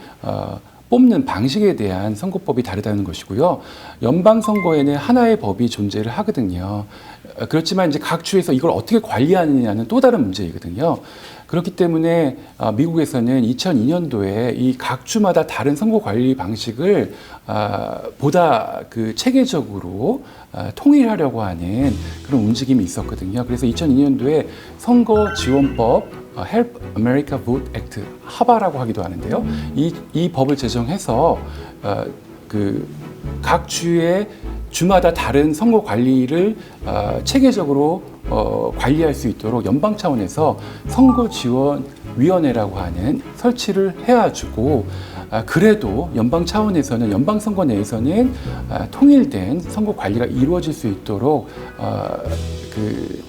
뽑는 방식에 대한 선거법이 다르다는 것이고요. 연방 선거에는 하나의 법이 존재를 하거든요. 그렇지만 이제 각 주에서 이걸 어떻게 관리하느냐는 또 다른 문제이거든요. 그렇기 때문에 미국에서는 2002년도에 이 각 주마다 다른 선거 관리 방식을 보다 그 체계적으로 통일하려고 하는 그런 움직임이 있었거든요. 그래서 2002년도에 선거 지원법 Help America Vote Act 하바라고 하기도 하는데요. 이 법을 제정해서 그 각 주의 주마다 다른 선거 관리를 체계적으로 관리할 수 있도록 연방 차원에서 선거지원위원회라고 하는 설치를 해가지고 그래도 연방 차원에서는 연방 선거 내에서는 통일된 선거 관리가 이루어질 수 있도록 그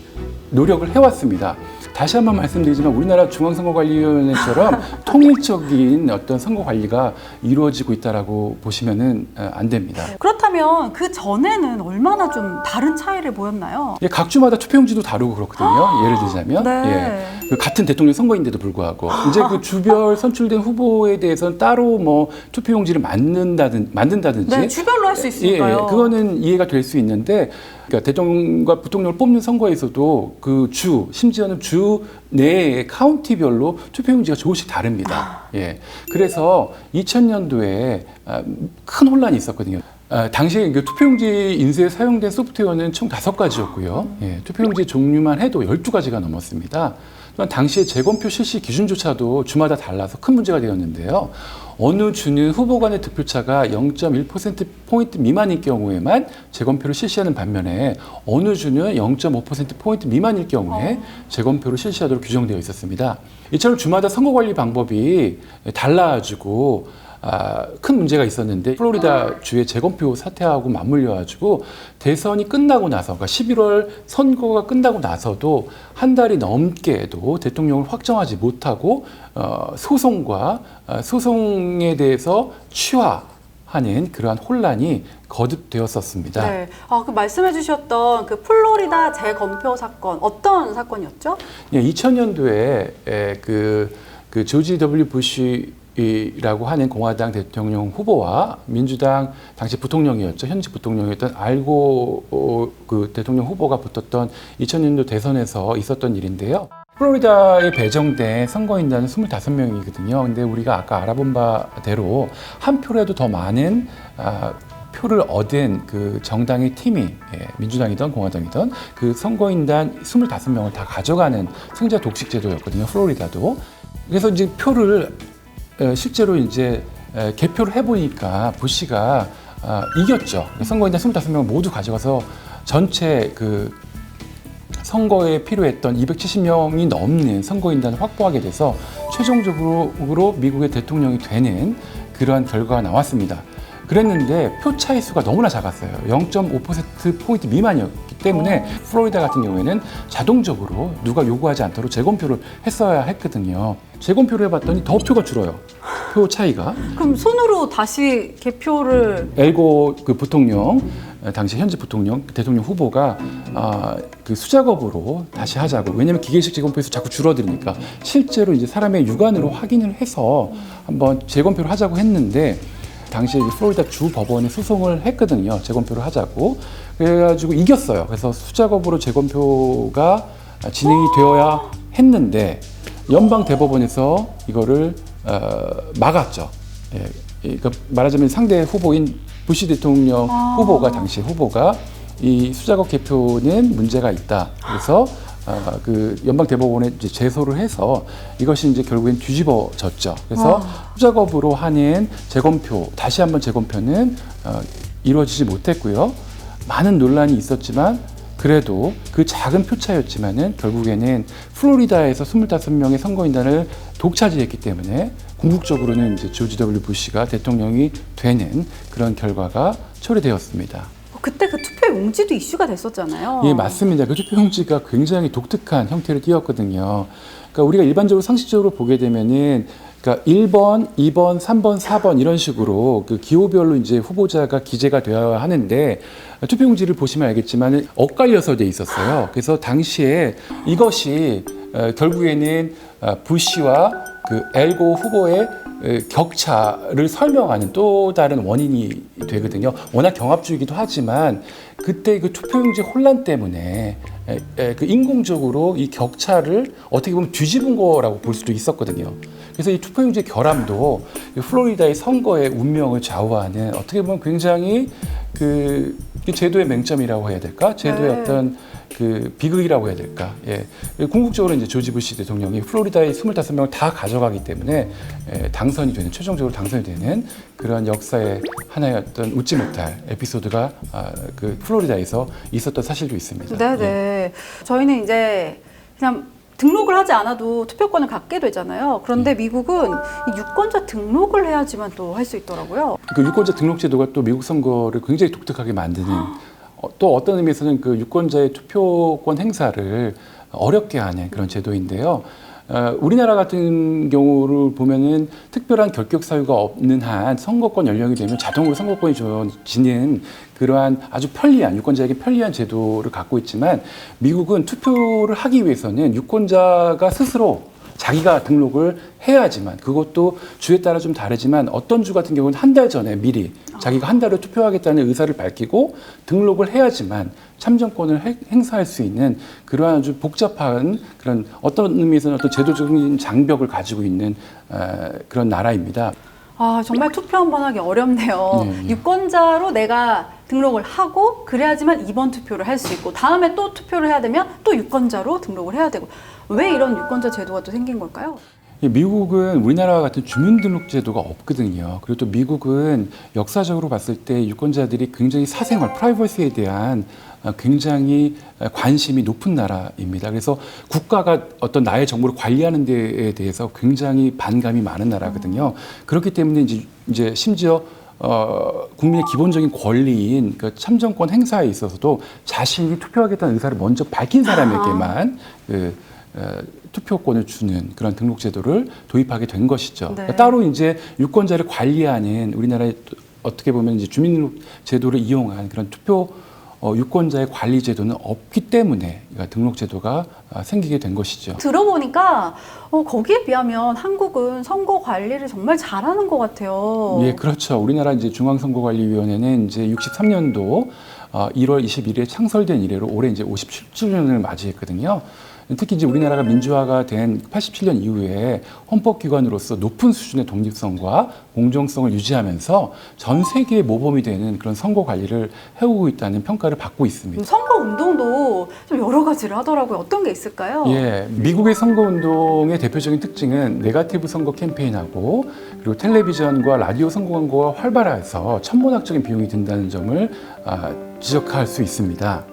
노력을 해왔습니다. 다시 한번 말씀드리지만 우리나라 중앙선거관리위원회처럼 통일적인 어떤 선거 관리가 이루어지고 있다라고 보시면은 안 됩니다. 그렇다면 그 전에는 얼마나 좀 다른 차이를 보였나요? 예, 각 주마다 투표용지도 다르고 그렇거든요. 예를 들자면 그 같은 대통령 선거인데도 불구하고 이제 그 주별 선출된 후보에 대해서는 따로 뭐 투표용지를 만든다든지 네, 주별로 할 수 있으니까요. 그거는 이해가 될 수 있는데 그러니까 대통령과 부통령을 뽑는 선거에서도 그 주, 심지어는 주 내의 카운티별로 투표용지가 조금씩 다릅니다. 그래서 2000년도에 큰 혼란이 있었거든요. 당시에 그 투표용지 인쇄에 사용된 소프트웨어는 총 5가지였고요. 투표용지 종류만 해도 12가지가 넘었습니다. 또한 당시에 재검표 실시 기준조차도 주마다 달라서 큰 문제가 되었는데요. 어느 주는 후보 간의 득표차가 0.1%포인트 미만일 경우에만 재검표를 실시하는 반면에 어느 주는 0.5%포인트 미만일 경우에 재검표를 실시하도록 규정되어 있었습니다. 이처럼 주마다 선거관리 방법이 달라지고 큰 문제가 있었는데 플로리다 주의 재검표 사태하고 맞물려가지고 대선이 끝나고 나서 그러니까 11월 선거가 끝나고 나서도 한 달이 넘게도 대통령을 확정하지 못하고 소송에 대해서 취하하는 그러한 혼란이 거듭되었었습니다. 네, 그 말씀해 주셨던 그 플로리다 재검표 사건 어떤 사건이었죠? 2000년도에 그 조지 W. 부시라고 하는 공화당 대통령 후보와 민주당 당시 부통령이었죠. 현직 부통령이었던 그 대통령 후보가 붙었던 2000년도 대선에서 있었던 일인데요. 플로리다에 배정된 선거인단은 25명이거든요. 근데 우리가 아까 알아본 바대로 한 표라도 더 많은 표를 얻은 그 정당의 팀이 민주당이든 공화당이든 그 선거인단 25명을 다 가져가는 승자 독식 제도였거든요. 플로리다도. 그래서 이제 표를 실제로 이제 개표를 해보니까 부시가 이겼죠. 선거인단 25명을 모두 가져가서 전체 그 선거에 필요했던 270명이 넘는 선거인단을 확보하게 돼서 최종적으로 미국의 대통령이 되는 그러한 결과가 나왔습니다. 그랬는데 표 차이 수가 너무나 작았어요. 0.5%포인트 미만이었기 때문에 플로리다 같은 경우에는 자동적으로 누가 요구하지 않도록 재검표를 했어야 했거든요. 재검표를 해봤더니 더 표가 줄어요. 표 차이가. 그럼 손으로 다시 개표를 엘고 그 부통령, 당시 현재 부통령, 대통령 후보가 그 수작업으로 다시 하자고. 왜냐하면 기계식 재검표에서 자꾸 줄어들으니까 실제로 이제 사람의 육안으로 확인을 해서 한번 재검표를 하자고 했는데 당시에 플로리다 주 법원에 소송을 했거든요. 재검표를 하자고. 그래가지고 이겼어요. 그래서 수작업으로 재검표가 진행이 되어야 했는데 연방 대법원에서 이거를 막았죠. 예, 그러니까 말하자면 상대 후보인 부시 대통령 후보가 당시 후보가 이 수작업 개표는 문제가 있다. 그래서 그 연방 대법원에 이제 제소를 해서 이것이 이제 결국엔 뒤집어졌죠. 그래서 수작업으로 하는 재검표, 다시 한번 재검표는 이루어지지 못했고요. 많은 논란이 있었지만 그래도 그 작은 표 차였지만은 결국에는 플로리다에서 25명의 선거인단을 독차지했기 때문에 궁극적으로는 이제 조지 W 부시가 대통령이 되는 그런 결과가 초래되었습니다. 그때 그 투표 용지도 이슈가 됐었잖아요. 예, 맞습니다. 그 투표 용지가 굉장히 독특한 형태를 띄었거든요. 그러니까 우리가 일반적으로 상식적으로 보게 되면은 그러니까 1번, 2번, 3번, 4번 이런 식으로 그 기호별로 이제 후보자가 기재가 되어야 하는데 투표용지를 보시면 알겠지만 엇갈려서 돼 있었어요. 그래서 당시에 이것이 결국에는 부시와 그 엘고 후보의 격차를 설명하는 또 다른 원인이 되거든요. 워낙 경합주이기도 하지만 그때 그 투표용지 혼란 때문에 그 인공적으로 이 격차를 어떻게 보면 뒤집은 거라고 볼 수도 있었거든요. 그래서 이 투표용지 결함도 플로리다의 선거의 운명을 좌우하는 어떻게 보면 굉장히 그 제도의 맹점이라고 해야 될까? 제도의 어떤 그 비극이라고 해야 될까? 예. 궁극적으로 이제 조지 부시 대통령이 플로리다의 25명을 다 가져가기 때문에 당선이 되는, 최종적으로 당선이 되는 그러한 역사의 하나의 어떤 웃지 못할 에피소드가 그 플로리다에서 있었던 사실도 있습니다. 네네. 예. 저희는 이제 그냥 등록을 하지 않아도 투표권을 갖게 되잖아요. 그런데 미국은 이 유권자 등록을 해야지만 또 할 수 있더라고요. 그 유권자 등록 제도가 또 미국 선거를 굉장히 독특하게 만드는 또 어떤 의미에서는 그 유권자의 투표권 행사를 어렵게 하는 그런 제도인데요. 우리나라 같은 경우를 보면은 특별한 결격 사유가 없는 한 선거권 연령이 되면 자동으로 선거권이 주어지는 그러한 아주 편리한, 유권자에게 편리한 제도를 갖고 있지만 미국은 투표를 하기 위해서는 유권자가 스스로 자기가 등록을 해야지만, 그것도 주에 따라 좀 다르지만 어떤 주 같은 경우는 한 달 전에 미리 자기가 한 달을 투표하겠다는 의사를 밝히고 등록을 해야지만 참정권을 행사할 수 있는 그러한 아주 복잡한 그런 어떤 의미에서는 어떤 제도적인 장벽을 가지고 있는 그런 나라입니다. 아, 정말 투표 한번 하기 어렵네요. 유권자로 내가 등록을 하고 그래야지만 이번 투표를 할 수 있고 다음에 또 투표를 해야 되면 또 유권자로 등록을 해야 되고, 왜 이런 유권자 제도가 또 생긴 걸까요? 미국은 우리나라와 같은 주민등록 제도가 없거든요. 그리고 또 미국은 역사적으로 봤을 때 유권자들이 굉장히 사생활, 프라이버시에 대한 굉장히 관심이 높은 나라입니다. 그래서 국가가 어떤 나의 정보를 관리하는 데에 대해서 굉장히 반감이 많은 나라거든요. 그렇기 때문에 이제 심지어 국민의 기본적인 권리인 그 참정권 행사에 있어서도 자신이 투표하겠다는 의사를 먼저 밝힌 사람에게만 투표권을 주는 그런 등록 제도를 도입하게 된 것이죠. 네. 그러니까 따로 이제 유권자를 관리하는 우리나라의 어떻게 보면 이제 주민등록 제도를 이용한 그런 투표 유권자의 관리 제도는 없기 때문에 등록 제도가 생기게 된 것이죠. 들어보니까 거기에 비하면 한국은 선거 관리를 정말 잘하는 것 같아요. 예, 그렇죠. 우리나라 이제 중앙선거관리위원회는 이제 63년도 1월 21일에 창설된 이래로 올해 이제 57주년을 맞이했거든요. 특히 이제 우리나라가 민주화가 된 87년 이후에 헌법기관으로서 높은 수준의 독립성과 공정성을 유지하면서 전 세계의 모범이 되는 그런 선거 관리를 해오고 있다는 평가를 받고 있습니다. 선거 운동도 좀 여러 가지를 하더라고요. 어떤 게 있을까요? 예, 미국의 선거 운동의 대표적인 특징은 네거티브 선거 캠페인하고 그리고 텔레비전과 라디오 선거 광고가 활발해서 천문학적인 비용이 든다는 점을 지적할 수 있습니다.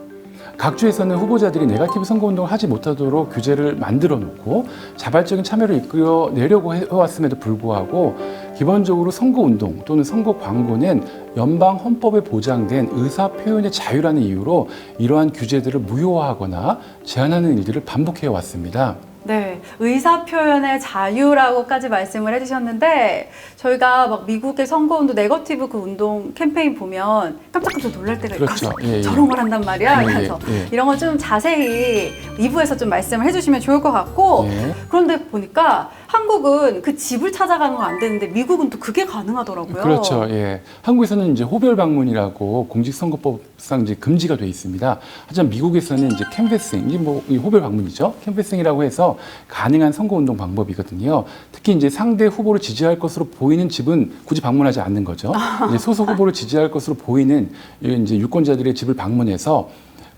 각 주에서는 후보자들이 네거티브 선거운동을 하지 못하도록 규제를 만들어 놓고 자발적인 참여를 이끌어내려고 해왔음에도 불구하고 기본적으로 선거운동 또는 선거 광고는 연방 헌법에 보장된 의사 표현의 자유라는 이유로 이러한 규제들을 무효화하거나 제한하는 일들을 반복해 왔습니다. 네, 의사 표현의 자유라고까지 말씀을 해주셨는데 저희가 막 미국의 선거운동 네거티브 그 운동 캠페인 보면 깜짝깜짝 놀랄 때가 그렇죠. 있거든요. 예, 예. 저런 걸 한단 말이야. 예, 그래서 예, 예. 이런 거 좀 자세히 2부에서 좀 말씀을 해주시면 좋을 것 같고 예. 그런데 보니까 한국은 그 집을 찾아가는 건 안 되는데 미국은 또 그게 가능하더라고요. 그렇죠. 예. 한국에서는 이제 호별 방문이라고 공직선거법상 이제 금지가 돼 있습니다. 하지만 미국에서는 이제 캔베싱, 이게 뭐 호별 방문이죠. 캔베싱이라고 해서 가능한 선거운동 방법이거든요. 특히 이제 상대 후보를 지지할 것으로 보이는 집은 굳이 방문하지 않는 거죠. 이제 소속 후보를 지지할 것으로 보이는 이제 유권자들의 집을 방문해서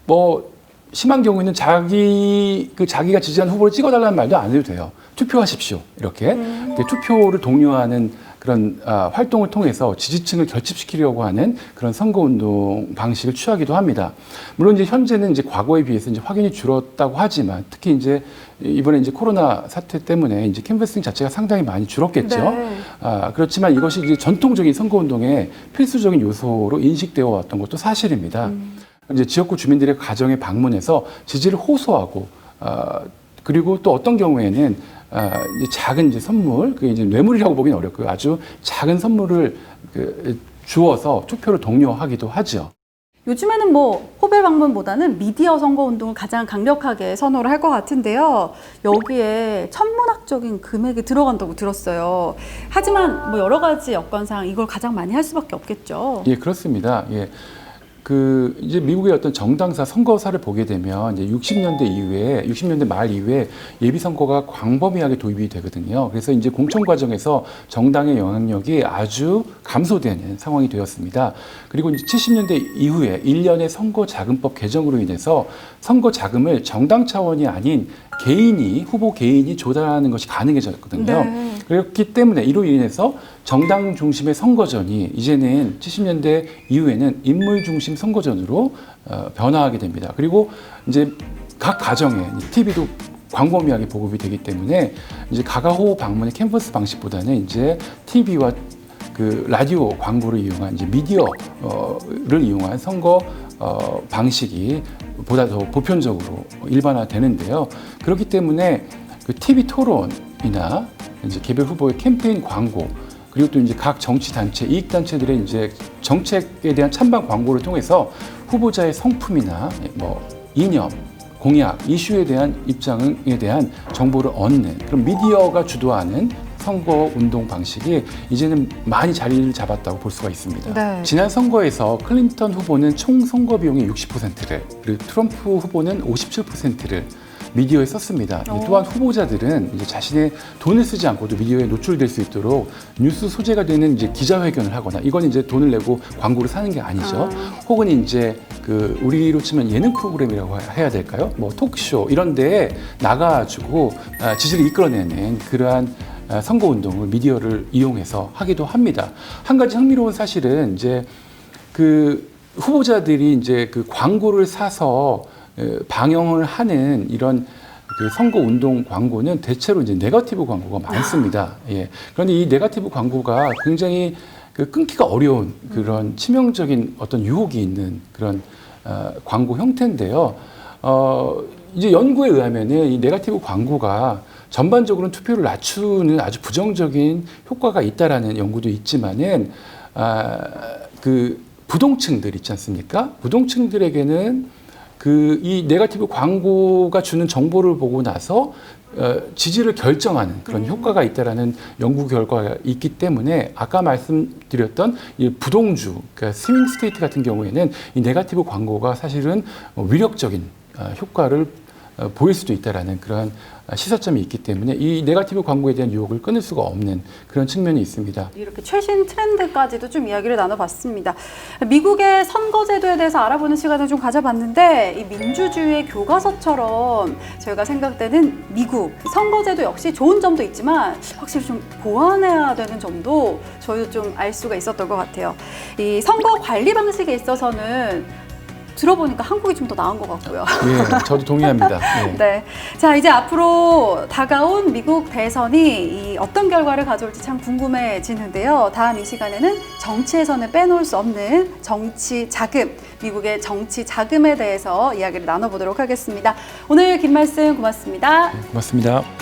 뭐 심한 경우에는 자기가 지지한 후보를 찍어달라는 말도 안 해도 돼요. 투표하십시오. 이렇게 투표를 독려하는 그런 활동을 통해서 지지층을 결집시키려고 하는 그런 선거운동 방식을 취하기도 합니다. 물론 이제 현재는 이제 과거에 비해서 이제 확연히 줄었다고 하지만 특히 이제 이번에 이제 코로나 사태 때문에 이제 캔버싱 자체가 상당히 많이 줄었겠죠. 네. 그렇지만 이것이 이제 전통적인 선거운동의 필수적인 요소로 인식되어 왔던 것도 사실입니다. 이제 지역구 주민들의 가정에 방문해서 지지를 호소하고 그리고 또 어떤 경우에는 이제 작은 이제 선물, 그게 이제 뇌물이라고 보기는 어렵고요. 아주 작은 선물을 주어서 투표를 독려하기도 하죠. 요즘에는 뭐 호별 방문보다는 미디어 선거 운동을 가장 강력하게 선호를 할 것 같은데요. 여기에 천문학적인 금액이 들어간다고 들었어요. 하지만 뭐 여러 가지 여건상 이걸 가장 많이 할 수밖에 없겠죠. 예, 그렇습니다. 예. 이제 미국의 어떤 정당사 선거사를 보게 되면 이제 60년대 말 이후에 예비 선거가 광범위하게 도입이 되거든요. 그래서 이제 공천 과정에서 정당의 영향력이 아주 감소되는 상황이 되었습니다. 그리고 이제 70년대 이후에 1년의 선거자금법 개정으로 인해서 선거 자금을 정당 차원이 아닌 후보 개인이 조달하는 것이 가능해졌거든요. 네. 그렇기 때문에 이로 인해서 정당 중심의 선거전이 이제는 70년대 이후에는 인물 중심 선거전으로 변화하게 됩니다. 그리고 이제 각 가정에 TV도 광범위하게 보급이 되기 때문에 이제 가가호 방문의 캔버스 방식보다는 이제 TV와 그 라디오 광고를 이용한 이제 미디어를 이용한 선거 방식이 보다 더 보편적으로 일반화되는데요. 그렇기 때문에 그 TV 토론이나 이제 개별 후보의 캠페인 광고 그리고 또 이제 각 정치 단체, 이익 단체들의 이제 정책에 대한 찬반 광고를 통해서 후보자의 성품이나 뭐 이념, 공약, 이슈에 대한 입장에 대한 정보를 얻는 그런 미디어가 주도하는 선거 운동 방식이 이제는 많이 자리를 잡았다고 볼 수가 있습니다. 네. 지난 선거에서 클린턴 후보는 총 선거 비용의 60%를 그리고 트럼프 후보는 57%를 미디어에 썼습니다. 또한 후보자들은 이제 자신의 돈을 쓰지 않고도 미디어에 노출될 수 있도록 뉴스 소재가 되는 이제 기자회견을 하거나 이건 이제 돈을 내고 광고를 사는 게 아니죠. 혹은 이제 우리로 치면 예능 프로그램이라고 해야 될까요? 뭐 토크쇼 이런 데에 나가가지고 지지를 이끌어내는 그러한 선거 운동을 미디어를 이용해서 하기도 합니다. 한 가지 흥미로운 사실은 이제 후보자들이 이제 광고를 사서 방영을 하는 이런 선거 운동 광고는 대체로 이제 네거티브 광고가 많습니다. 예. 그런데 이 네거티브 광고가 굉장히 끊기가 어려운 그런 치명적인 어떤 유혹이 있는 그런 광고 형태인데요. 이제 연구에 의하면은 이 네거티브 광고가 전반적으로는 투표를 낮추는 아주 부정적인 효과가 있다라는 연구도 있지만은 부동층들 있지 않습니까? 부동층들에게는 이 네거티브 광고가 주는 정보를 보고 나서 지지를 결정하는 그런 효과가 있다라는 연구 결과가 있기 때문에 아까 말씀드렸던 이 부동주, 그러니까 스윙 스테이트 같은 경우에는 이 네거티브 광고가 사실은 위력적인 효과를 보일 수도 있다라는 그런 시사점이 있기 때문에 이 네거티브 광고에 대한 유혹을 끊을 수가 없는 그런 측면이 있습니다. 이렇게 최신 트렌드까지도 좀 이야기를 나눠봤습니다. 미국의 선거제도에 대해서 알아보는 시간을 좀 가져봤는데 이 민주주의의 교과서처럼 저희가 생각되는 미국 선거제도 역시 좋은 점도 있지만 확실히 좀 보완해야 되는 점도 저희도 좀 알 수가 있었던 것 같아요. 이 선거 관리 방식에 있어서는 들어보니까 한국이 좀 더 나은 것 같고요. 예, 저도 동의합니다. 예. 네. 자, 이제 앞으로 다가온 미국 대선이 어떤 결과를 가져올지 참 궁금해지는데요. 다음 이 시간에는 정치에서는 빼놓을 수 없는 정치 자금, 미국의 정치 자금에 대해서 이야기를 나눠보도록 하겠습니다. 오늘 긴 말씀 고맙습니다. 고맙습니다.